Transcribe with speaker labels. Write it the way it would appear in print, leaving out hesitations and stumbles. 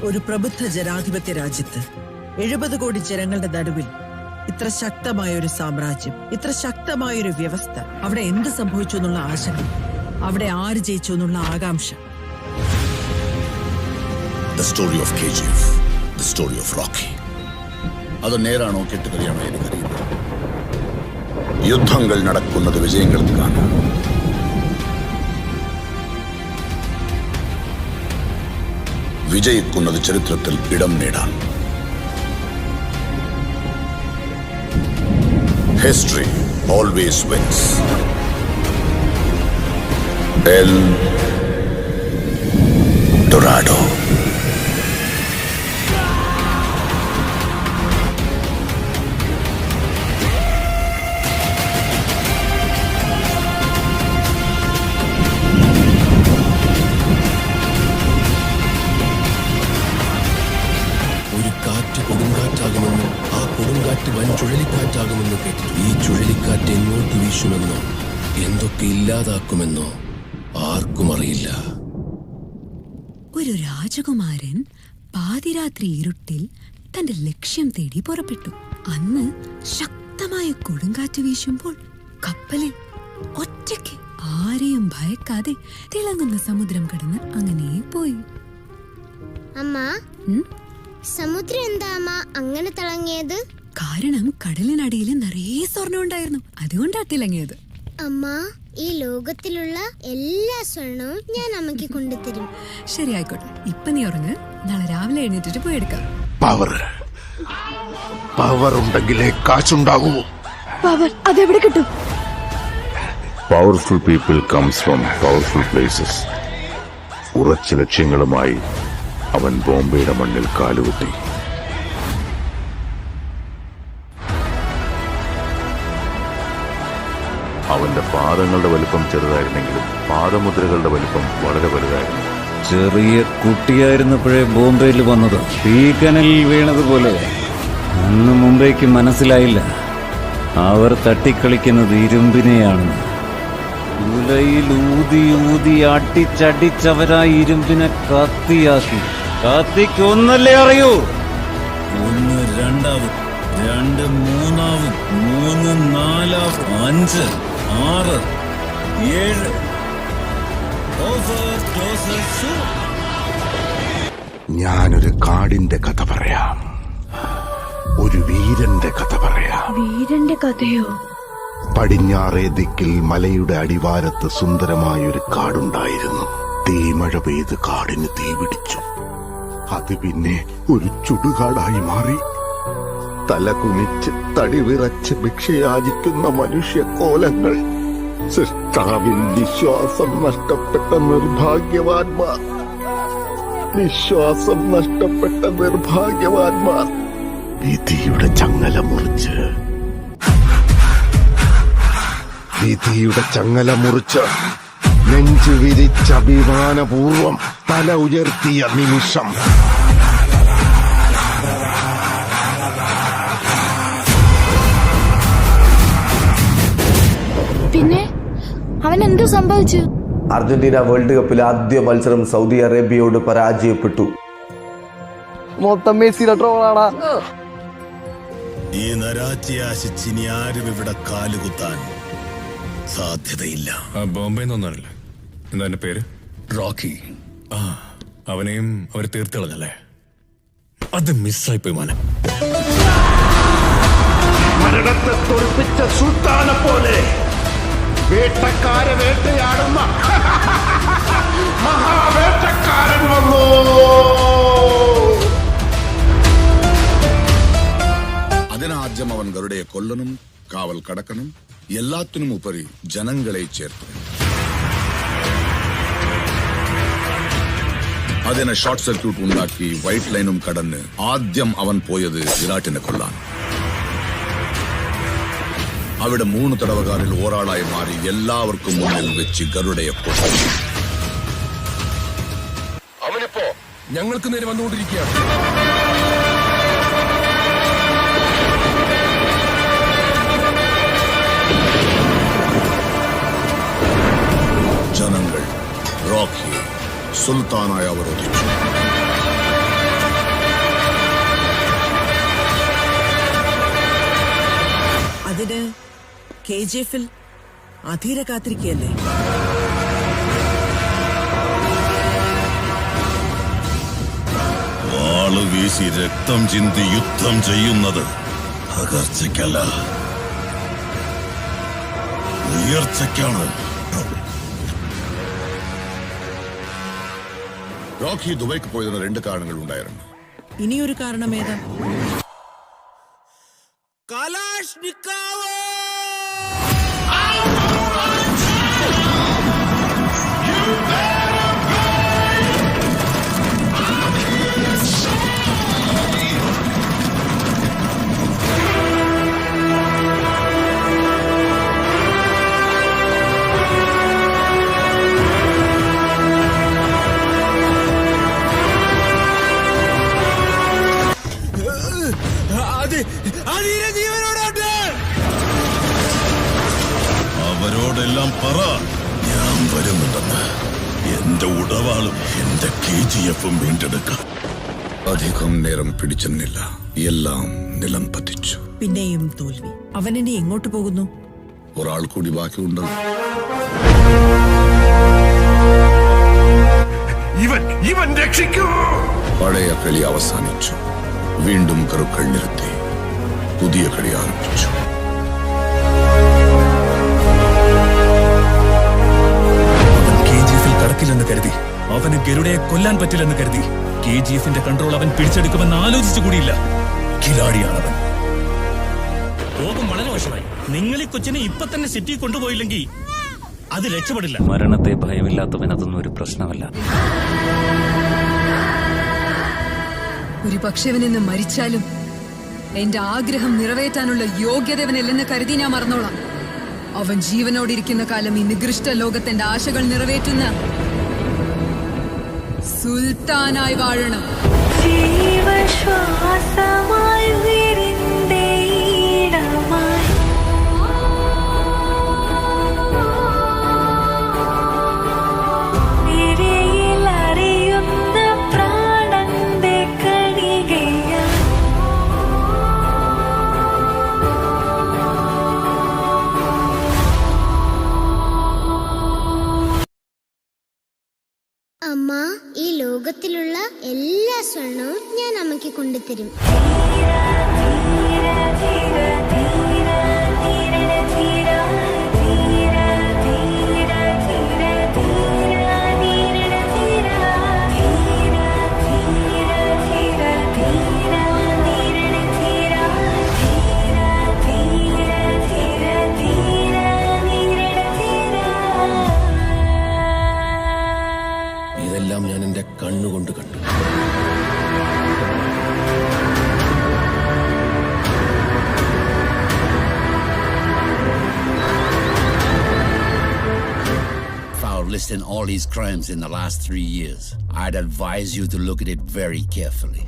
Speaker 1: ഒരു പ്രബുദ്ധ ജനാധിപത്യ രാജ്യത്ത് 70 കോടി ജനങ്ങളുടെ നടുവിൽ ഇത്ര ശക്തമായ ഒരു സാമ്രാജ്യം, ഇത്ര ശക്തമായ ഒരു വ്യവസ്ഥ, അവിടെ എന്ത് സംഭവിച്ചു എന്നുള്ള ആശങ്ക, അവിടെ ആര് ജയിച്ചു എന്നുള്ള ആകാംക്ഷ.
Speaker 2: The story of KGF, the story of Rocky. അത് നേരാണോ കെട്ടുകറിയാണോ എനിക്കറിയില്ല. യുദ്ധങ്ങൾ നടക്കുന്നത് വിജയങ്ങൾക്കാണ്. വിജയിക്കുന്നത് ചരിത്രത്തിൽ ഇടം നേടാൻ. History always wins. El Dorado.
Speaker 3: കൊടുങ്കാറ്റാകുമെന്നും ആ കൊടുങ്കാറ്റ് വൻ ചുഴലിക്കാറ്റാകുമെന്ന് കേട്ടു. ഈ ചുഴലിക്കാറ്റ് എങ്ങോട്ട് വീശുമെന്നോ എന്തൊക്കെ ഇല്ലാതാക്കുമെന്നോ ആർക്കും അറിയില്ല.
Speaker 4: ഒരു രാജകുമാരൻ പാതിരാത്രി ഇരുട്ടിൽ തന്റെ ലക്ഷ്യം തേടി പുറപ്പെട്ടു. അന്ന് ശക്തമായ കൊടുങ്കാറ്റ് വീശുമ്പോൾ കപ്പലിൽ ഒറ്റയ്ക്ക് ആരെയും ഭയക്കാതെ തിളങ്ങുന്ന സമുദ്രം കടന്ന് അങ്ങനെ പോയി.
Speaker 5: അമ്മ, സമുദ്രം എന്താ അങ്ങനെ തിളങ്ങിയത്?
Speaker 4: കാരണം കടലിനടിയിൽ നിറയെ സ്വർണ്ണം ഉണ്ടായിരുന്നു, അതുകൊണ്ടാ തിളങ്ങിയത്.
Speaker 5: അമ്മ, ഈ ലോകത്തിലുള്ള എല്ലാ സ്വർണവും ഞാൻ അമ്മയ്ക്ക് കൊണ്ടുതരും.
Speaker 4: ശരി, ആയിക്കോട്ടെ. ഇപ്പൊ നീ ഉറങ്ങ്, നാളെ രാവിലെ എഴുന്നേറ്റിട്ട് പോയെടുക്കാം.
Speaker 2: പവർ ഉണ്ടെങ്കിലേ കാശുണ്ടാകൂ.
Speaker 4: പവർ അതെവിടെ കിട്ടും?
Speaker 6: Powerful people comes from powerful places. ഉറച്ച ലക്ഷ്യങ്ങളുമായി അവൻ ബോംബെയുടെ മണ്ണിൽ കാലുകുത്തി. അവന്റെ പാദങ്ങളുടെ വലിപ്പം ചെറുതായിരുന്നെങ്കിലും പാദമുദ്രകളുടെ വലിപ്പം വളരെ വലുതായിരുന്നു.
Speaker 7: ചെറിയ കുട്ടിയായിരുന്നപ്പോഴേ ബോംബെയിൽ വന്നത്, തീക്കനലിൽ വീണതുപോലെ. അന്ന് മുംബൈക്ക് മനസ്സിലായില്ല അവർ തട്ടിക്കളിക്കുന്നത് ഇരുമ്പിനെയാണെന്ന്. ഉലയിൽ ഊതി ഊതി അടിച്ചടിച്ചവരാ ഇരുമ്പിനെ കത്തിയാക്കി. കത്തിക്കൊന്നല്ലേ അറിയൂ. 1 2 2 3 3 4 5 6 7.
Speaker 2: ഞാനൊരു കാടിന്റെ കഥ പറയാം, ഒരു വീരന്റെ കഥ പറയാം.
Speaker 4: വീരന്റെ കഥയോ?
Speaker 2: പടിഞ്ഞാറേ ദിക്കിൽ മലയുടെ അടിവാരത്ത് സുന്ദരമായൊരു കാടുണ്ടായിരുന്നു. തീമഴ പെയ്ത് കാടിന് തീ പിടിച്ചു. അത് പിന്നെ ഒരു ചുടുകാടായി മാറി. തല കുനിച്ച് തടി വിറച്ച് ഭിക്ഷയാചിക്കുന്ന മനുഷ്യക്കോലങ്ങൾ. സൃഷ്ടാവിൽ വിശ്വാസം നഷ്ടപ്പെട്ട നിർഭാഗ്യവാന്മാർ. വിശ്വാസം നഷ്ടപ്പെട്ട നിർഭാഗ്യവാന്മാർ. വിധിയുടെ ചങ്ങല മുറിച്ച് നെഞ്ചു വിരിച്ച അഭിമാനപൂർവം തല ഉയർത്തിയ നിമിഷം
Speaker 8: പിന്നെ അവൻ എന്ത് സംഭവിച്ചു?
Speaker 9: അർജന്റീന വേൾഡ് കപ്പിൽ ആദ്യ മത്സരം സൗദി അറേബ്യയോട് പരാജയപ്പെട്ടു.
Speaker 10: മൊത്തം മെസ്സിയുടെ ട്രോളാണ്.
Speaker 2: ഈ നരാച്ചയെ ആശിച്ചിനി ആരും ഇവിടെ കാലുകുത്താൻ സാധ്യതയില്ല.
Speaker 3: ബോംബെ എന്നൊന്നറിയില്ല. എന്താ എന്റെ പേര്?
Speaker 2: റോക്കി.
Speaker 3: അവനെയും അവര് തീർത്തിളഞ്ഞല്ലേ? അത് മിസ്സായിപ്പോയി മോനെ.
Speaker 2: മരണത്തെ തോൽപ്പിച്ച സുൽത്താനെ പോലെ വേട്ടക്കാരെ വേട്ടയാടുന്ന മഹാവേട്ടക്കാരൻ വന്നു. അതിനാദ്യം അവൻ ഗരുഡയെ കൊല്ലണം, കാവൽ കടക്കണം, എല്ലാത്തിനും ഉപരി ജനങ്ങളെ ചേർത്തു. അതിനെ ഷോർട്ട് സർക്യൂട്ട് ഉണ്ടാക്കി വൈറ്റ് ലൈനും കടന്ന് ആദ്യം അവൻ പോയത് വിരാട്ടിനെ കൊല്ലാൻ. അവിടെ 3 തടവുകാരിൽ ഒരാളായി മാറി എല്ലാവർക്കും മുന്നിൽ വെച്ച് ഗരുഡയെ കൊന്നു.
Speaker 3: അവനിപ്പോ ഞങ്ങൾക്ക് നേരെ വന്നുകൊണ്ടിരിക്കുകയാണ്.
Speaker 2: ജനങ്ങൾ റോക്കിയെ സുൽത്താനായി അവരോധിച്ചു.
Speaker 1: അതിന് KGF ൽ അധീര കാത്തിരിക്കുകയല്ലേ?
Speaker 3: വാള് വീശി രക്തം ചിന്തി യുദ്ധം ചെയ്യുന്നത് അകർച്ചയ്ക്കല്ല, ഉയർച്ചയ്ക്കാണ്.
Speaker 2: റോക്കി ദുബൈക്ക് പോയതിന് 2 കാരണങ്ങൾ ഉണ്ടായിരുന്നു.
Speaker 1: ഇനിയൊരു കാരണം ഏതാ?
Speaker 3: അവരോടെല്ലാം പറ, ഞാൻ വരുന്നുണ്ടെന്ന്. എന്റെ ഉടവാളും എന്റെ KGF-ഉം വീണ്ടെടുക്കാം.
Speaker 2: അധികം നേരം പിടിച്ചെന്നില്ല, എല്ലാം നിലം പതിച്ചു.
Speaker 1: പിന്നെയും തോൽവി. അവനിനി എങ്ങോട്ട് പോകുന്നു?
Speaker 2: ഒരാൾ കൂടി ബാക്കിയുണ്ട്.
Speaker 3: ഇവൻ രക്ഷിക്കൂ.
Speaker 2: പഴയ കളി അവസാനിച്ചു. വീണ്ടും കരുക്കൾ നിർത്തി പുതിയ കളി ആരംഭിച്ചു.
Speaker 3: KGF-ൽ കടക്കില്ലെന്ന് കരുതി, അവന് ഗരുഡയെ കൊല്ലാൻ പറ്റില്ലെന്ന് കരുതി, KGF-ന്റെ കൺട്രോൾ അവൻ പിടിച്ചെടുക്കുമെന്ന് ആലോചിച്ചു കൂടിയില്ല. കിലാടിയാണവൻ.
Speaker 11: രോഗം വളരെ വശമായി. നിങ്ങൾ ഈ കൊച്ചിനെ ഇപ്പൊ തന്നെ സിറ്റി കൊണ്ടുപോയില്ലെങ്കിൽ അത് രക്ഷപ്പെടില്ല.
Speaker 7: മരണത്തെ ഭയമില്ലാത്തവൻ അതൊന്നും ഒരു പ്രശ്നമല്ല.
Speaker 4: ഒരു പക്ഷെ അവനെന്ന് മരിച്ചാലും എന്റെ ആഗ്രഹം നിറവേറ്റാനുള്ള യോഗ്യതവനില്ലെന്ന് കരുതി ഞാൻ മറന്നോളാം. അവൻ ജീവനോടിരിക്കുന്ന കാലം ഈ നികൃഷ്ട ലോകത്തിന്റെ ആശകൾ നിറവേറ്റുന്ന സുൽത്താനായി വാഴണം.
Speaker 8: ജീവശ്വാസമായി വിരിന്തേ ഇടമായി വിരയിൽ അറിയുന്ന പ്രാണന്റെ കണികയാ.
Speaker 5: അമ്മ, ഈ ലോകത്തിലുള്ള എല്ലാ സ്വർണവും ഞാൻ അമ്മയ്ക്ക് കൊണ്ടുതരും.
Speaker 3: ഇതെല്ലാം ഞാൻ എന്റെ കണ്ണുകൊണ്ട് കണ്ടു.
Speaker 11: List in all his crimes in the last 3 years. I'd advise you to look at it very carefully.